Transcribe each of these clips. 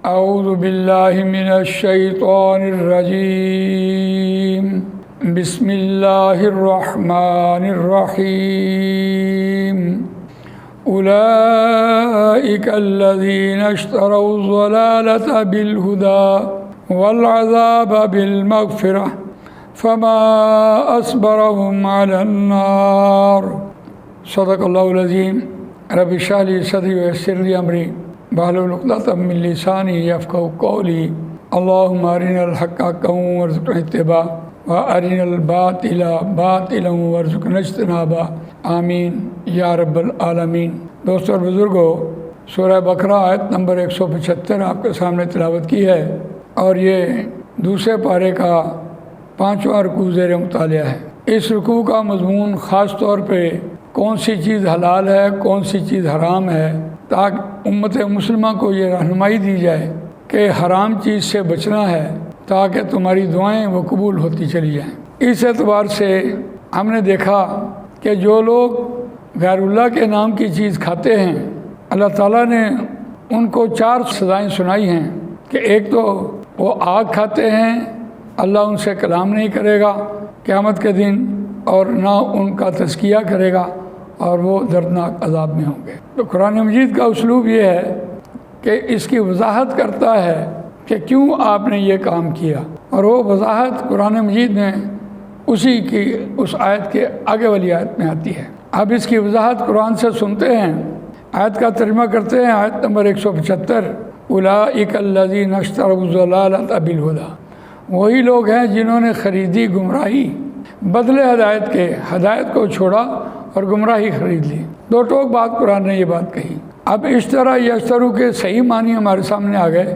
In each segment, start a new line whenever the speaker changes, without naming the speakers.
اعوذ باللہ من الشیطان الرجیم بسم اللہ الرحمن الرحیم اولئک الذین اشتروا الضلالة بالہدى والعذاب بالمغفرة فما اصبرهم على النار۔ صدق اللہ العظیم۔ رب اشرح لی صدری ویسر لی امری واحلل عقدۃ من لسانی یفقہوا قولی۔ اللہم ارنا الحق حقا وارزقنا اتباعہ وارنا الباطل باطلا وارزقنا اجتنابہ، آمین یا رب العالمین۔ دوستو اور بزرگوں، سورہ بقرہ آیت نمبر 175 آپ کے سامنے تلاوت کی ہے، اور یہ دوسرے پارے کا 5واں رکوع زیر مطالعہ ہے۔ اس رکوع کا مضمون خاص طور پہ کون سی چیز حلال ہے، کون سی چیز حرام ہے، تاکہ امت مسلمہ کو یہ رہنمائی دی جائے کہ حرام چیز سے بچنا ہے تاکہ تمہاری دعائیں وہ قبول ہوتی چلی جائیں۔ اس اعتبار سے ہم نے دیکھا کہ جو لوگ غیر اللہ کے نام کی چیز کھاتے ہیں، اللہ تعالیٰ نے ان کو 4 سزائیں سنائی ہیں کہ ایک تو وہ آگ کھاتے ہیں، اللہ ان سے کلام نہیں کرے گا قیامت کے دن، اور نہ ان کا تزکیہ کرے گا، اور وہ دردناک عذاب میں ہوں گے۔ تو قرآن مجید کا اسلوب یہ ہے کہ اس کی وضاحت کرتا ہے کہ کیوں آپ نے یہ کام کیا، اور وہ وضاحت قرآن مجید میں اسی کی اس آیت کے آگے والی آیت میں آتی ہے۔ اب اس کی وضاحت قرآن سے سنتے ہیں، آیت کا ترجمہ کرتے ہیں۔ آیت نمبر 175، اولئک الذین اشتروا الضلالۃ بالہدی، وہی لوگ ہیں جنہوں نے خریدی گمراہی بدلے ہدایت کے، ہدایت کو چھوڑا اور گمراہی خرید لی۔ دو ٹوک بات قرآن نے یہ بات کہی۔ اب اشترا یشترو کے صحیح معنی ہمارے سامنے آ گئے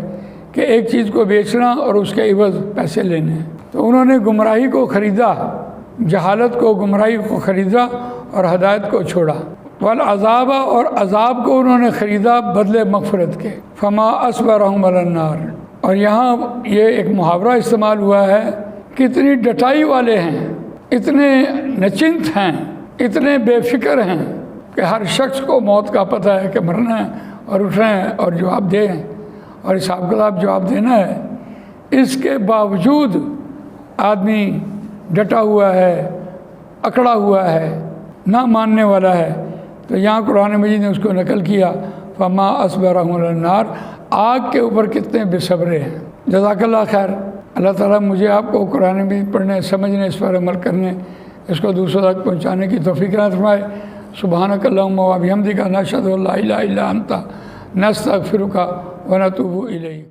کہ ایک چیز کو بیچنا اور اس کے عوض پیسے لینے ہیں۔ تو انہوں نے گمراہی کو خریدا، جہالت کو، گمراہی کو خریدا اور ہدایت کو چھوڑا۔ والعذاب، اور عذاب کو انہوں نے خریدا بدلے مغفرت کے۔ فما اصبرهم علی النار، اور یہاں یہ ایک محاورہ استعمال ہوا ہے، کتنی ڈٹائی والے ہیں، اتنے نچنت ہیں، اتنے بے فکر ہیں کہ ہر شخص کو موت کا پتہ ہے کہ مرنا ہے اور اٹھنا ہے اور جواب دیں اور حساب کتاب جواب دینا ہے۔ اس کے باوجود آدمی ڈٹا ہوا ہے، اکڑا ہوا ہے، نہ ماننے والا ہے۔ تو یہاں قرآن مجید نے اس کو نقل کیا، فما اصبرهم علی النار، آگ کے اوپر کتنے بے صبرے ہیں۔ جزاک اللہ خیر۔ اللہ تعالیٰ مجھے آپ کو قرآن مجید پڑھنے، سمجھنے، اس پر عمل کرنے، اس کو دوسروں تک پہنچانے کی توفیق عطا فرمائے۔ سبحانک اللہم و بحمدک، نشہد ان لا الہ الا انت، نستغفرک و نتوب الیک۔